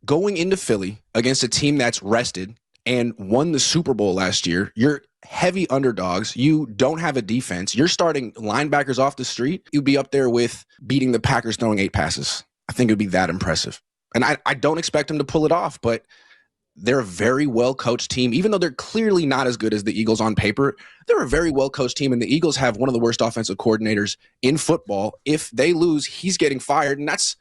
going into Philly against a team that's rested and won the Super Bowl last year, you're heavy underdogs. You don't have a defense. You're starting linebackers off the street. You'd be up there with beating the Packers throwing 8 passes. I think it would be that impressive. And I don't expect them to pull it off, but they're a very well-coached team. Even though they're clearly not as good as the Eagles on paper, they're a very well-coached team, and the Eagles have one of the worst offensive coordinators in football. If they lose, he's getting fired, and that's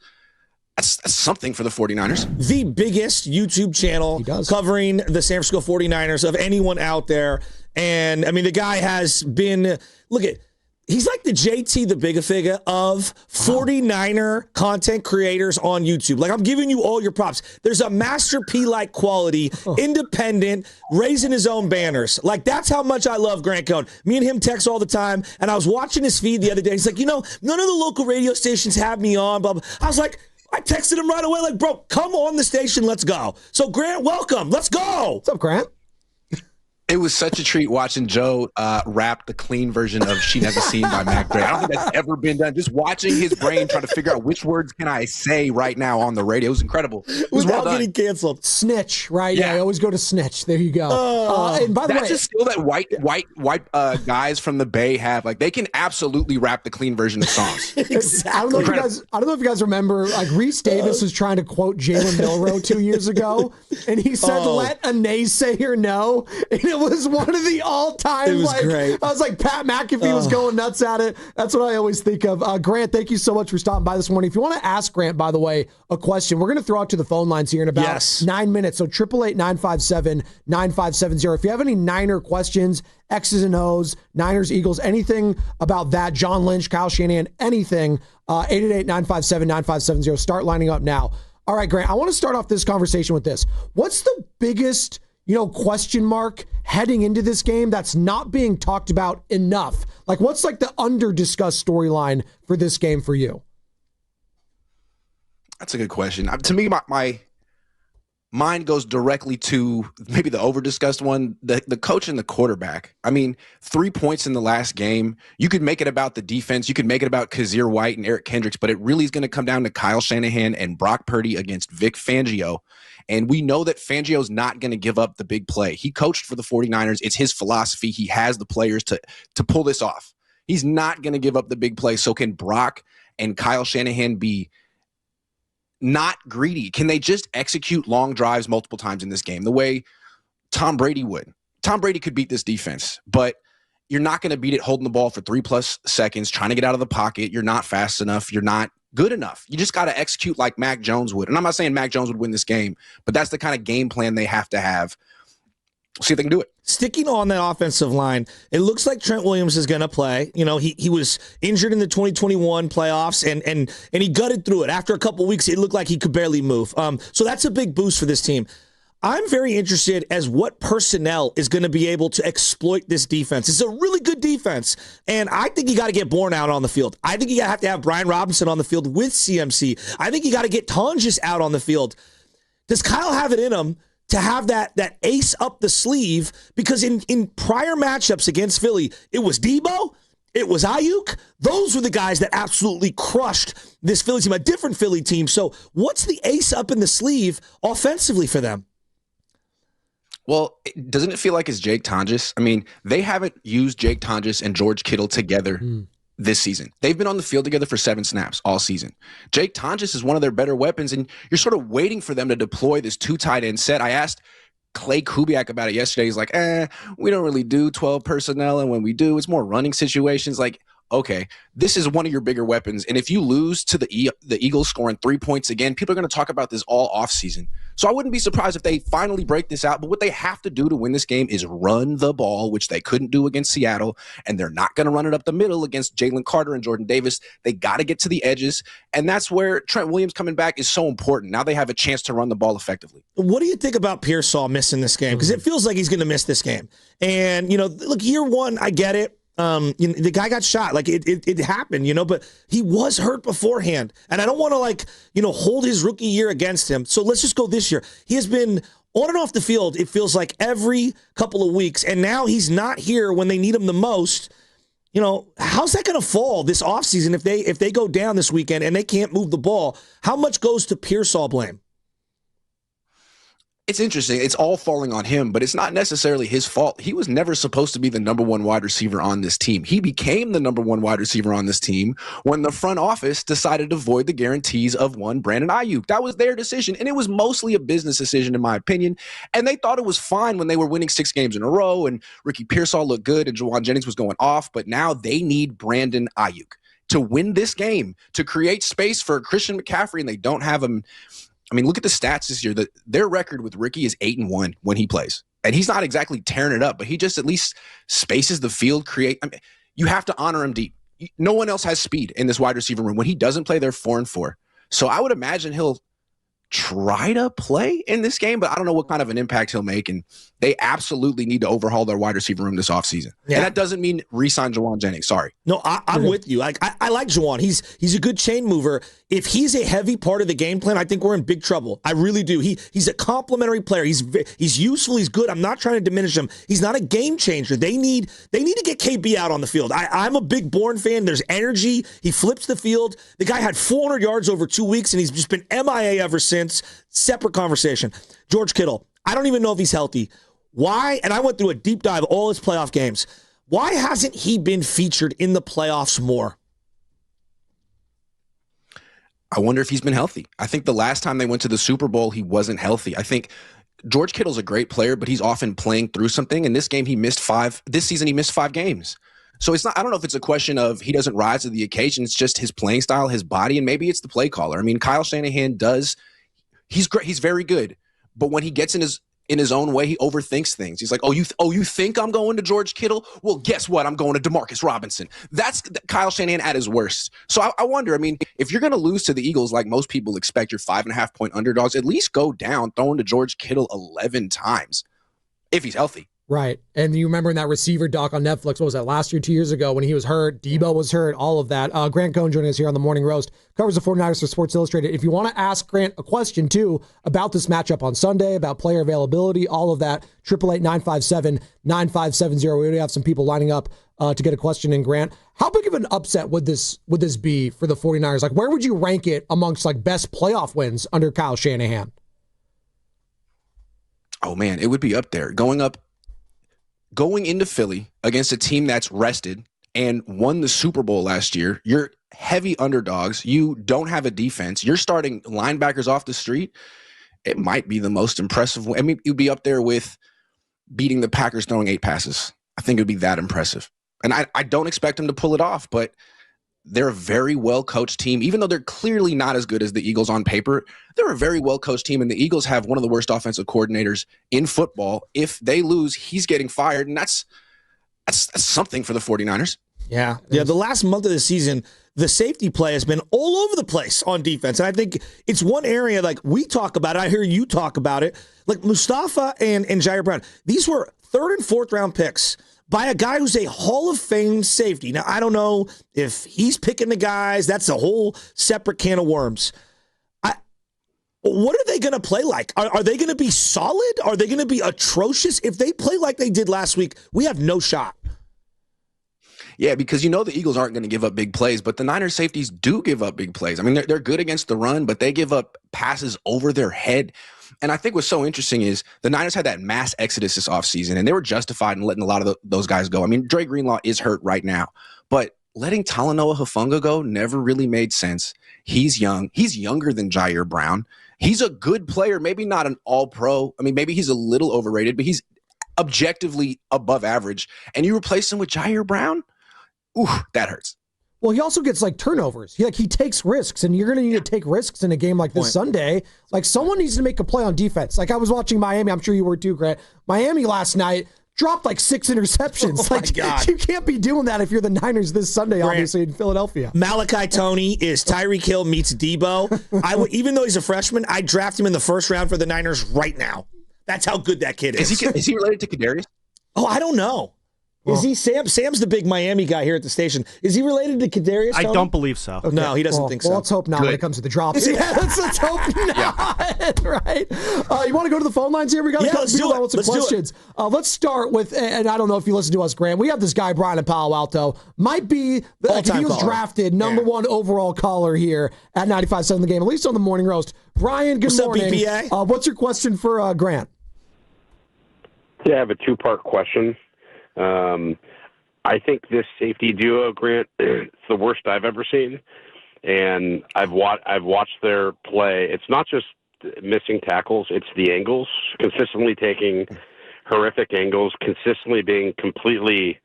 something for the 49ers. The biggest YouTube channel covering the San Francisco 49ers of anyone out there. And, I mean, the guy has been – look at – he's like the JT the Big-a-Figga of 49er content creators on YouTube. Like, I'm giving you all your props. There's a Master P-like quality, independent, raising his own banners. Like, that's how much I love Grant Cohn. Me and him text all the time, and I was watching his feed the other day. He's like, none of the local radio stations have me on, blah, blah. I was like, I texted him right away, like, bro, come on the station, let's go. So, Grant, welcome. Let's go. What's up, Grant? It was such a treat watching Joe rap the clean version of She Never Seen by Mac Dre. I don't think that's ever been done. Just watching his brain try to figure out which words can I say right now on the radio. It was incredible. It was Without well getting canceled. Snitch, right? Yeah, I always go to snitch. There you go. And by the way, that's a skill that white guys from the Bay have. Like, they can absolutely rap the clean version of songs. Exactly. I don't know if you guys remember, like, Reese Davis was trying to quote Jalen Milroe 2 years ago, and he said, let a naysayer know. And it was one of the all-time, it was great. I was like, Pat McAfee was going nuts at it. That's what I always think of. Grant, thank you so much for stopping by this morning. If you want to ask Grant, by the way, a question, we're going to throw out to the phone lines here in about 9 minutes. So 888-957-9570. If you have any Niner questions, X's and O's, Niners, Eagles, anything about that, John Lynch, Kyle Shanahan, anything, 888-957-9570. Start lining up now. All right, Grant, I want to start off this conversation with this. What's the biggest question mark heading into this game that's not being talked about enough? Like, what's like the under-discussed storyline for this game for you? That's a good question. To me, my mind goes directly to maybe the over-discussed one, the coach and the quarterback. I mean, 3 points in the last game. You could make it about the defense. You could make it about Kazir White and Eric Kendricks, but it really is going to come down to Kyle Shanahan and Brock Purdy against Vic Fangio. And we know that Fangio's not going to give up the big play. He coached for the 49ers. It's his philosophy. He has the players to pull this off. He's not going to give up the big play. So can Brock and Kyle Shanahan be not greedy? Can they just execute long drives multiple times in this game the way Tom Brady would? Tom Brady could beat this defense, but you're not going to beat it holding the ball for 3+ seconds, trying to get out of the pocket. You're not fast enough. You're not good enough. You just got to execute like Mac Jones would. And I'm not saying Mac Jones would win this game, but that's the kind of game plan they have to have. See if they can do it. Sticking on that offensive line, it looks like Trent Williams is going to play. He was injured in the 2021 playoffs, and he gutted through it. After a couple weeks, it looked like he could barely move. So that's a big boost for this team. I'm very interested as what personnel is going to be able to exploit this defense. It's a really good defense, and I think you got to get Bourne out on the field. I think you have to have Brian Robinson on the field with CMC. I think you got to get Tonges out on the field. Does Kyle have it in him to have that ace up the sleeve? Because in prior matchups against Philly, it was Debo, it was Aiyuk. Those were the guys that absolutely crushed this Philly team, a different Philly team. So what's the ace up in the sleeve offensively for them? Well, doesn't it feel like it's Jake Tonges? I mean, they haven't used Jake Tonges and George Kittle together this season. They've been on the field together for 7 snaps all season. Jake Tonges is one of their better weapons, and you're sort of waiting for them to deploy this 2 tight end set. I asked Clay Kubiak about it yesterday. He's like, we don't really do 12 personnel, and when we do, it's more running situations. Like, okay, this is one of your bigger weapons, and if you lose to the Eagles scoring 3 points again, people are going to talk about this all offseason. So I wouldn't be surprised if they finally break this out, but what they have to do to win this game is run the ball, which they couldn't do against Seattle, and they're not going to run it up the middle against Jalen Carter and Jordan Davis. They got to get to the edges, and that's where Trent Williams coming back is so important. Now they have a chance to run the ball effectively. What do you think about Pearsall missing this game? Because it feels like he's going to miss this game. And, look, year one, I get it. The guy got shot. Like it happened, but he was hurt beforehand. And I don't want to hold his rookie year against him. So let's just go this year. He has been on and off the field, it feels like every couple of weeks. And now he's not here when they need him the most. How's that going to fall this offseason if they go down this weekend and they can't move the ball? How much goes to Pearsall blame? it's interesting. It's all falling on him, but it's not necessarily his fault. He was never supposed to be the number one wide receiver on this team. He became the number one wide receiver on this team when the front office decided to void the guarantees of one Brandon Aiyuk. That was their decision, and it was mostly a business decision, in my opinion. And they thought it was fine when they were winning 6 games in a row, and Ricky Pearsall looked good, and Juwan Jennings was going off. But now they need Brandon Aiyuk to win this game, to create space for Christian McCaffrey, and they don't have him. I mean, look at the stats this year. Their record with Ricky is 8-1 when he plays. And he's not exactly tearing it up, but he just at least spaces the field, you have to honor him deep. No one else has speed in this wide receiver room. When he doesn't play, they're 4-4. So I would imagine he'll try to play in this game, but I don't know what kind of an impact he'll make. And they absolutely need to overhaul their wide receiver room this offseason. Yeah. And that doesn't mean re-sign Juwan Jennings. Sorry. No, I'm with you. I like Juwan. He's a good chain mover. If he's a heavy part of the game plan, I think we're in big trouble. I really do. He's a complimentary player. He's useful. He's good. I'm not trying to diminish him. He's not a game changer. They need to get KB out on the field. I'm a big Bourne fan. There's energy. He flips the field. The guy had 400 yards over 2 weeks, and he's just been MIA ever since. Separate conversation. George Kittle, I don't even know if he's healthy. Why? And I went through a deep dive of all his playoff games. Why hasn't he been featured in the playoffs more? I wonder if he's been healthy. I think the last time they went to the Super Bowl, he wasn't healthy. I think George Kittle's a great player, but he's often playing through something. And this game, this season, he missed 5 games. So it's not, I don't know if it's a question of he doesn't rise to the occasion. It's just his playing style, his body, and maybe it's the play caller. I mean, Kyle Shanahan he's great. He's very good. But when he gets in his own way, he overthinks things. He's like, you think I'm going to George Kittle? Well, guess what? I'm going to DeMarcus Robinson. That's Kyle Shanahan at his worst. So I wonder, I mean, if you're going to lose to the Eagles like most people expect, your 5.5-point underdogs, at least go down throwing to George Kittle 11 times if he's healthy. Right. And you remember in that receiver doc on Netflix, what was that, last year, 2 years ago, when he was hurt, Debo was hurt, all of that. Grant Cohn joining us here on the Morning Roast, covers the 49ers for Sports Illustrated. If you want to ask Grant a question, too, about this matchup on Sunday, about player availability, all of that, 888-957-9570. We already have some people lining up to get a question in, Grant. How big of an upset would this be for the 49ers? Like, where would you rank it amongst, like, best playoff wins under Kyle Shanahan? Oh, man, it would be up there. Going into Philly against a team that's rested and won the Super Bowl last year, you're heavy underdogs. You don't have a defense. You're starting linebackers off the street. It might be the most impressive. I mean, you'd be up there with beating the Packers throwing 8 passes. I think it would be that impressive. And I don't expect them to pull it off, but they're a very well-coached team. Even though they're clearly not as good as the Eagles on paper, they're a very well-coached team, and the Eagles have one of the worst offensive coordinators in football. If they lose, he's getting fired, and that's something for the 49ers. Yeah. The last month of the season, the safety play has been all over the place on defense, and I think it's one area, like, we talk about it, I hear you talk about it, like Mustapha and Ji'Ayir Brown. These were 3rd and 4th round picks by a guy who's a Hall of Fame safety. Now, I don't know if he's picking the guys. That's a whole separate can of worms. What are they going to play like? Are they going to be solid? Are they going to be atrocious? If they play like they did last week, we have no shot. Yeah, because the Eagles aren't going to give up big plays, but the Niners safeties do give up big plays. I mean, they're good against the run, but they give up passes over their head. And I think what's so interesting is the Niners had that mass exodus this offseason, and they were justified in letting a lot of those guys go. I mean, Dre Greenlaw is hurt right now, but letting Talanoa Hufanga go never really made sense. He's young. He's younger than Ji'Ayir Brown. He's a good player, maybe not an all-pro. I mean, maybe he's a little overrated, but he's objectively above average. And you replace him with Ji'Ayir Brown? Ooh, that hurts. Well, he also gets like turnovers. He takes risks, and you're going to need to take risks in a game like this Sunday. Like, someone needs to make a play on defense. Like, I was watching Miami. I'm sure you were too, Grant. Miami last night dropped like 6 interceptions. Oh, my God. You can't be doing that if you're the Niners this Sunday, Grant, obviously, in Philadelphia. Malachi Toney is Tyreek Hill meets Debo. Even though he's a freshman, I draft him in the 1st round for the Niners right now. That's how good that kid is. Is he related to Kadarius? Oh, I don't know. Is he Sam? Sam's the big Miami guy here at the station. Is he related to Kadarius I Toney? don't believe so. Okay. No, he doesn't think so. Well, let's hope not when it comes to the drops. Yeah, let's hope not. Right? You want to go to the phone lines here? We got a couple people that want some questions. Let's start with, and I don't know if you listen to us, Grant. We have this guy, Brian in Palo Alto. Might be, if he was drafted, number one overall caller here at 95.7 The Game, at least on the Morning Roast. Brian, good morning. What's up, BPA? What's your question for Grant? Yeah, I have a two-part question. I think this safety duo, Grant, it's the worst I've ever seen, and I've watched their play. It's not just missing tackles; it's the angles, consistently taking horrific angles, consistently being completely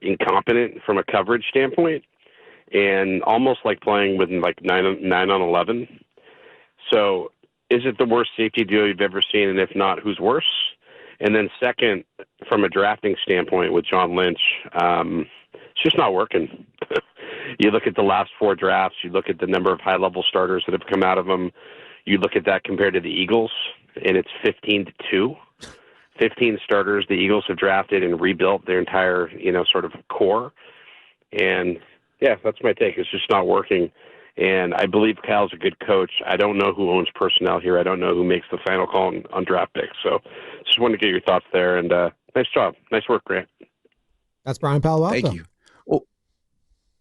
incompetent from a coverage standpoint, and almost like playing with like 9 on 11. So, is it the worst safety duo you've ever seen? And if not, who's worse? And then second, from a drafting standpoint with John Lynch, it's just not working. You look at the last 4 drafts, you look at the number of high-level starters that have come out of them, you look at that compared to the Eagles, and it's 15-2. 15 starters the Eagles have drafted and rebuilt their entire, sort of core. And, yeah, that's my take. It's just not working. And I believe Kyle's a good coach. I don't know who owns personnel here. I don't know who makes the final call on draft picks. So just wanted to get your thoughts there. And nice job. Nice work, Grant. That's Brian Palo Alto. Thank you. Well,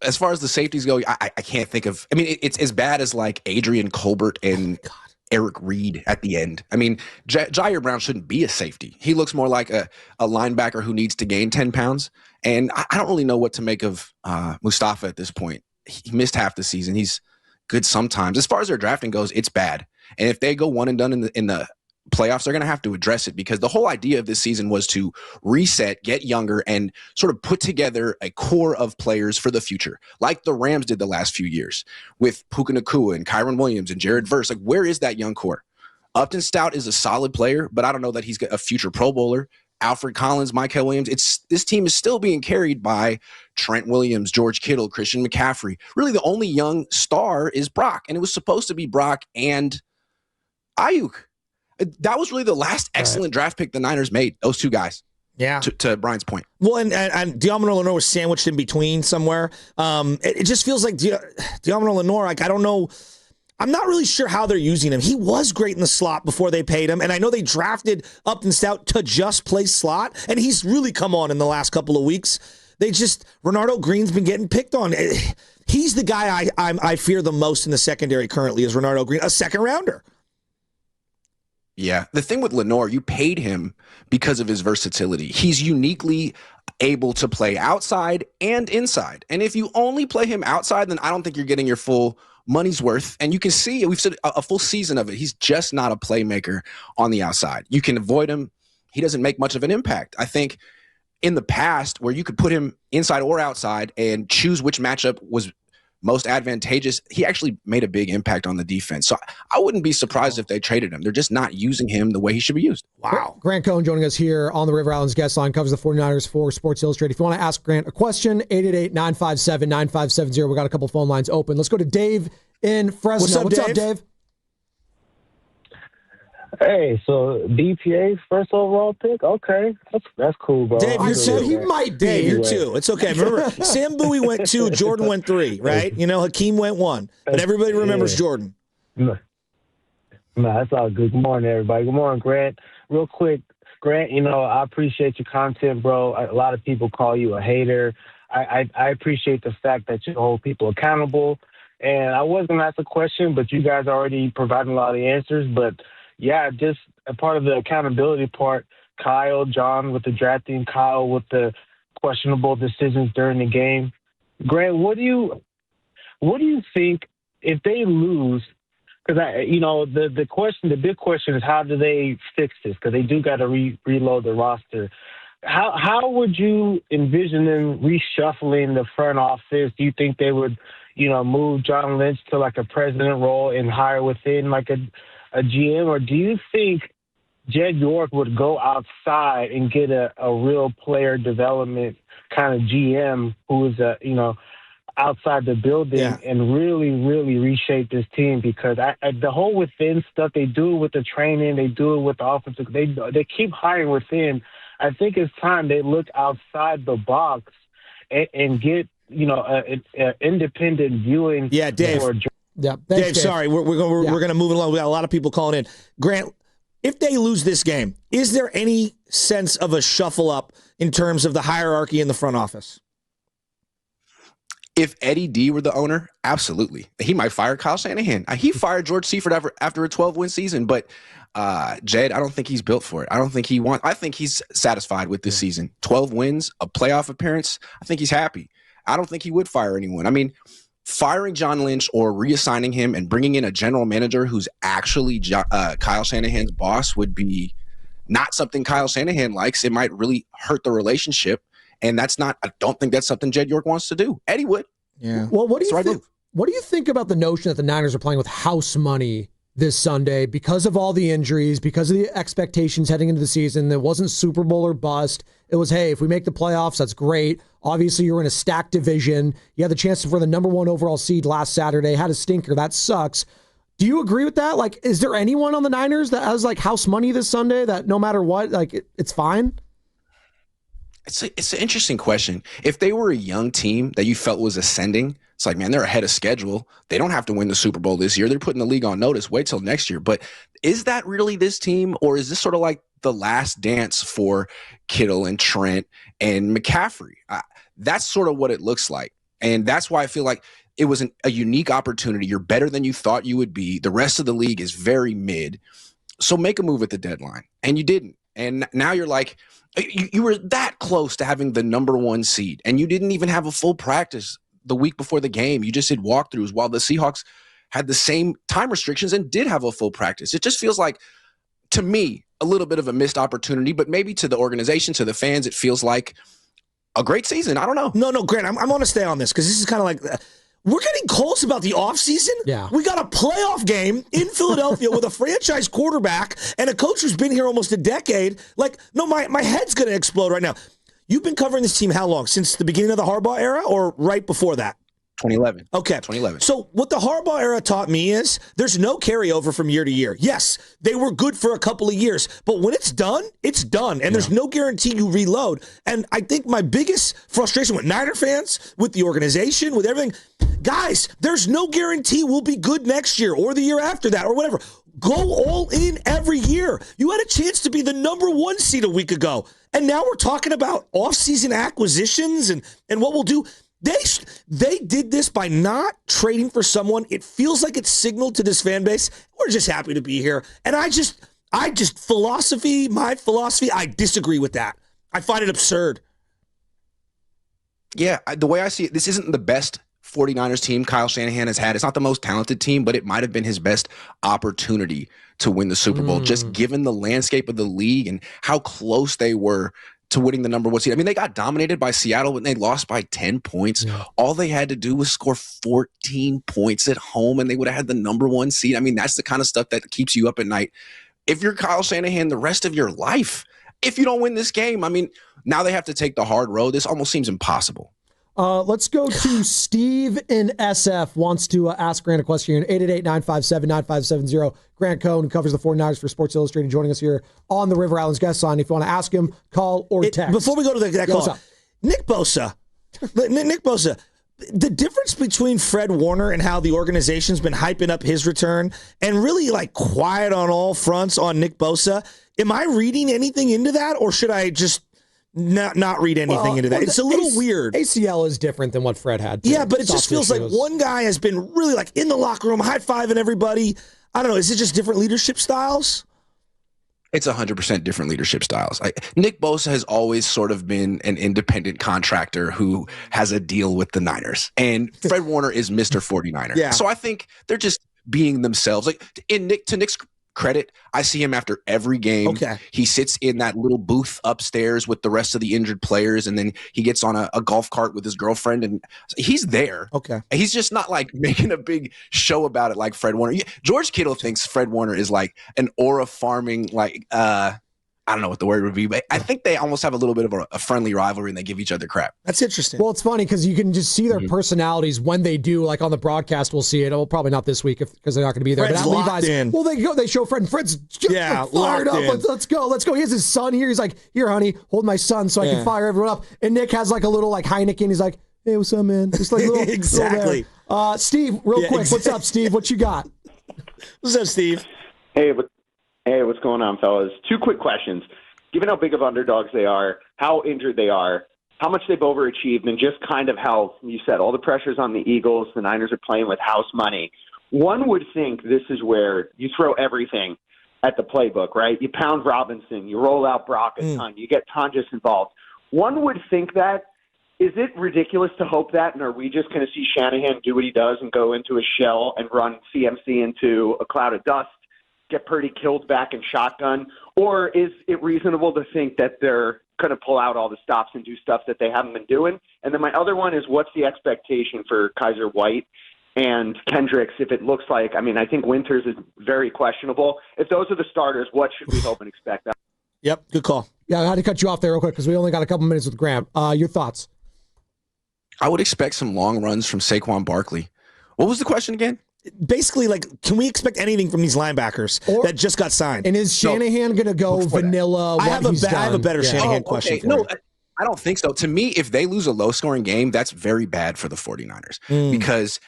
as far as the safeties go, I can't think of – I mean, it's as bad as like Adrian Colbert and Eric Reed at the end. I mean, Ji'Ayir Brown shouldn't be a safety. He looks more like a linebacker who needs to gain 10 pounds. And I don't really know what to make of Mustapha at this point. He missed half the season. He's good sometimes. As far as their drafting goes, it's bad. And if they go one and done in the playoffs, they're going to have to address it, because the whole idea of this season was to reset, get younger, and sort of put together a core of players for the future, like the Rams did the last few years with Puka Nacua and Kyron Williams and Jared Verse. Like, where is that young core? Upton Stout is a solid player, but I don't know that he's a future Pro Bowler. Alfred Collins, Michael Williams. This team is still being carried by Trent Williams, George Kittle, Christian McCaffrey. Really, the only young star is Brock, and it was supposed to be Brock and Aiyuk. That was really the last excellent draft pick the Niners made, those two guys. Yeah. To Brian's point. Well, and Diamond Lenore was sandwiched in between somewhere. It just feels like Diamond Lenore, like, I don't know. I'm not really sure how they're using him. He was great in the slot before they paid him, and I know they drafted Upton Stout to just play slot, and he's really come on in the last couple of weeks. Renardo Green's been getting picked on. He's the guy I fear the most in the secondary currently is Renardo Green, a second rounder. Yeah. The thing with Lenore, you paid him because of his versatility. He's uniquely able to play outside and inside. And if you only play him outside, then I don't think you're getting your full money's worth. And you can see, we've said a full season of it. He's just not a playmaker on the outside. You can avoid him. He doesn't make much of an impact. I think in the past, where you could put him inside or outside and choose which matchup was most advantageous, he actually made a big impact on the defense. So I wouldn't be surprised if they traded him. They're just not using him the way he should be used. Wow. Grant Cohn joining us here on the River Islands guest line, covers the 49ers for Sports Illustrated. If you want to ask Grant a question, 888-957-9570. We got a couple phone lines open. Let's go to Dave in Fresno. What's up, Dave? Hey, so BPA first overall pick? Okay, that's cool, bro. Dave, I said he might be. Dave, you're 2. It's okay. Remember, Sam Bowie went 2, Jordan went 3, right? You know, Hakeem went 1. But everybody remembers Jordan. No, that's all good. Good morning, everybody. Good morning, Grant. Real quick, Grant, I appreciate your content, bro. A lot of people call you a hater. I appreciate the fact that you hold people accountable. And I was going to ask a question, but you guys already provided a lot of the answers. But yeah, just a part of the accountability part, Kyle, John with the drafting, Kyle with the questionable decisions during the game. Grant, what do you think if they lose? Because the big question is, how do they fix this? Because they do got to reload the roster. How would you envision them reshuffling the front office? Do you think they would, move John Lynch to like a president role and hire within like a GM, or do you think Jed York would go outside and get a real player development kind of GM who is outside the building and really, really reshape this team? Because the whole within stuff, they do it with the training, they do it with the offensive, they keep hiring within. I think it's time they look outside the box and get, an independent viewing. Yeah, Dave. Yeah, thanks, Dave, sorry, we're going to move along. We got a lot of people calling in. Grant, if they lose this game, is there any sense of a shuffle up in terms of the hierarchy in the front office? If Eddie D were the owner, absolutely. He might fire Kyle Shanahan. He fired George Seifert after a 12-win season, but Jed, I don't think he's built for it. I think he's satisfied with this season. 12 wins, a playoff appearance. I think he's happy. I don't think he would fire anyone. I mean, firing John Lynch or reassigning him and bringing in a general manager who's actually Kyle Shanahan's boss would be not something Kyle Shanahan likes. It might really hurt the relationship. And I don't think that's something Jed York wants to do. Eddie would. Yeah. Well, what do you think about the notion that the Niners are playing with house money this Sunday because of all the injuries, because of the expectations heading into the season? It wasn't Super Bowl or bust. It was, hey, if we make the playoffs, that's great. Obviously, you're in a stacked division. You had the chance for the number 1 overall seed last Saturday. Had a stinker. That sucks. Do you agree with that? Like, is there anyone on the Niners that has like house money this Sunday that no matter what, like it's fine? It's an interesting question. If they were a young team that you felt was ascending, it's like, man, they're ahead of schedule. They don't have to win the Super Bowl this year. They're putting the league on notice. Wait till next year. But is that really this team, or is this sort of like the last dance for Kittle and Trent and McCaffrey? That's sort of what it looks like. And that's why I feel like it was a unique opportunity. You're better than you thought you would be. The rest of the league is very mid. So make a move at the deadline. And you didn't. And now you're like, you were that close to having the number 1 seed, and you didn't even have a full practice the week before the game. You just did walkthroughs while the Seahawks had the same time restrictions and did have a full practice. It just feels like, to me, a little bit of a missed opportunity, but maybe to the organization, to the fans, it feels like a great season. I don't know. No, Grant, I'm going to stay on this because this is kind of like we're getting calls about the offseason. Yeah. We got a playoff game in Philadelphia with a franchise quarterback and a coach who's been here almost a decade. Like, no, my head's going to explode right now. You've been covering this team how long? Since the beginning of the Harbaugh era or right before that? 2011. Okay. 2011. So what the Harbaugh era taught me is there's no carryover from year to year. Yes, they were good for a couple of years, but when it's done, it's done. And there's no guarantee you reload. And I think my biggest frustration with Niner fans, with the organization, with everything, guys, there's no guarantee we'll be good next year or the year after that or whatever. Go all in every year. You had a chance to be the number 1 seed a week ago. And now we're talking about offseason acquisitions and what we'll do. They did this by not trading for someone. It feels like it's signaled to this fan base, we're just happy to be here. And my philosophy, I disagree with that. I find it absurd. Yeah, the way I see it, this isn't the best 49ers team Kyle Shanahan has had. It's not the most talented team, but it might have been his best opportunity to win the Super Bowl, just given the landscape of the league and how close they were to winning the number 1 seed. I mean, they got dominated by Seattle when they lost by 10 points. Yeah. All they had to do was score 14 points at home, and they would have had the number 1 seed. I mean, that's the kind of stuff that keeps you up at night. If you're Kyle Shanahan the rest of your life, if you don't win this game, I mean, now they have to take the hard road. This almost seems impossible. Let's go to Steve in SF wants to ask Grant a question here. 888-957-9570. Grant Cohn covers the 49ers for Sports Illustrated, joining us here on the River Islands guest line. If you want to ask him, call or text. Before we go to that call, Nick Bosa, the difference between Fred Warner and how the organization's been hyping up his return and really like quiet on all fronts on Nick Bosa, am I reading anything into that, or should I just not read anything into that? It's a little weird. ACL is different than what Fred had. Yeah, but it just feels like one guy has been really like in the locker room, high-fiving everybody. I don't know. Is it just different leadership styles? It's 100% different leadership styles. Nick Bosa has always sort of been an independent contractor who has a deal with the Niners. And Fred Warner is Mr. 49er. Yeah. So I think they're just being themselves. Like to Nick's credit, I see him after every game. Okay. He sits in that little booth upstairs with the rest of the injured players, and then he gets on a golf cart with his girlfriend, and he's there. Okay. He's just not like making a big show about it like Fred Warner. George Kittle thinks Fred Warner is like an aura farming, like I don't know what the word would be, but I think they almost have a little bit of a friendly rivalry and they give each other crap. That's interesting. Well, it's funny because you can just see their personalities when they do, like on the broadcast, we'll see it. Well, probably not this week because they're not going to be there. Fred's but at locked Levi's, in. well, they show Fred, and Fred's just fired up. Let's go. He has his son here. He's like, here, honey, hold my son so I can fire everyone up. And Nick has like a little like Heineken. He's like, hey, what's up, man? Just like little, exactly. Little Steve, real quick, what's up, Steve? What you got? What's up, Steve? Hey, what's going on, fellas? 2 quick questions. Given how big of underdogs they are, how injured they are, how much they've overachieved, and just kind of how you said all the pressure's on the Eagles, the Niners are playing with house money. One would think this is where you throw everything at the playbook, right? You pound Robinson, you roll out Brock a ton, you get Tonges involved. One would think that. Is it ridiculous to hope that, and are we just going to see Shanahan do what he does and go into a shell and run CMC into a cloud of dust, get Purdy killed back in shotgun? Or is it reasonable to think that they're going to pull out all the stops and do stuff that they haven't been doing? And then my other one is, what's the expectation for Kaiser White and Kendricks if it looks like, I mean, I think Winters is very questionable. If those are the starters, what should we hope and expect? Yep, good call. Yeah, I had to cut you off there real quick because we only got a couple minutes with Graham. Your thoughts? I would expect some long runs from Saquon Barkley. What was the question again? Basically, like, can we expect anything from these linebackers that just got signed? And is Shanahan going to go vanilla? I have a better Shanahan question for you. I don't think so. To me, if they lose a low-scoring game, that's very bad for the 49ers because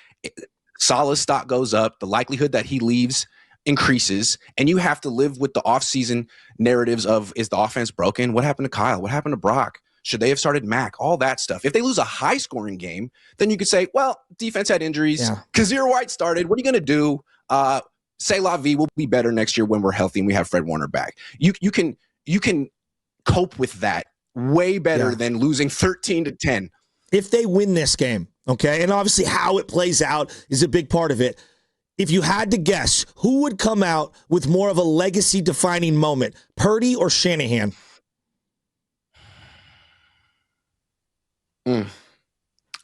Salah's stock goes up, the likelihood that he leaves increases, and you have to live with the offseason narratives of, is the offense broken? What happened to Kyle? What happened to Brock? Should they have started Mac? All that stuff. If they lose a high-scoring game, then you could say, well, defense had injuries. Yeah. Kazir White started. What are you going to do? Say La Vie will be better next year when we're healthy and we have Fred Warner back. You can cope with that way better than losing 13-10. If they win this game, okay, and obviously how it plays out is a big part of it. If you had to guess, who would come out with more of a legacy-defining moment, Purdy or Shanahan?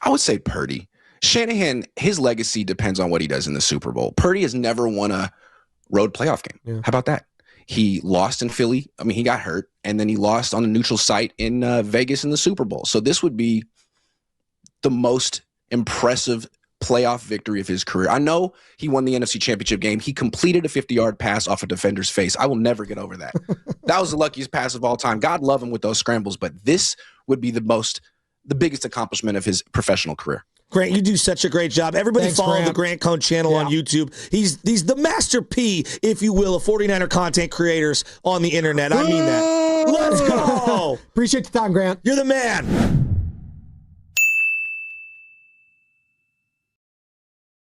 I would say Purdy. Shanahan, his legacy depends on what he does in the Super Bowl. Purdy has never won a road playoff game. Yeah. How about that? He lost in Philly. I mean, he got hurt, and then he lost on a neutral site in Vegas in the Super Bowl. So this would be the most impressive playoff victory of his career. I know he won the NFC Championship game. He completed a 50-yard pass off a defender's face. I will never get over that. That was the luckiest pass of all time. God love him with those scrambles, but this would be the biggest accomplishment of his professional career. Grant, you do such a great job. Everybody follow Grant. the Grant Cohn channel on YouTube. He's the master P, if you will, of 49er content creators on the internet. I mean that. Let's go. Appreciate the time, Grant. You're the man.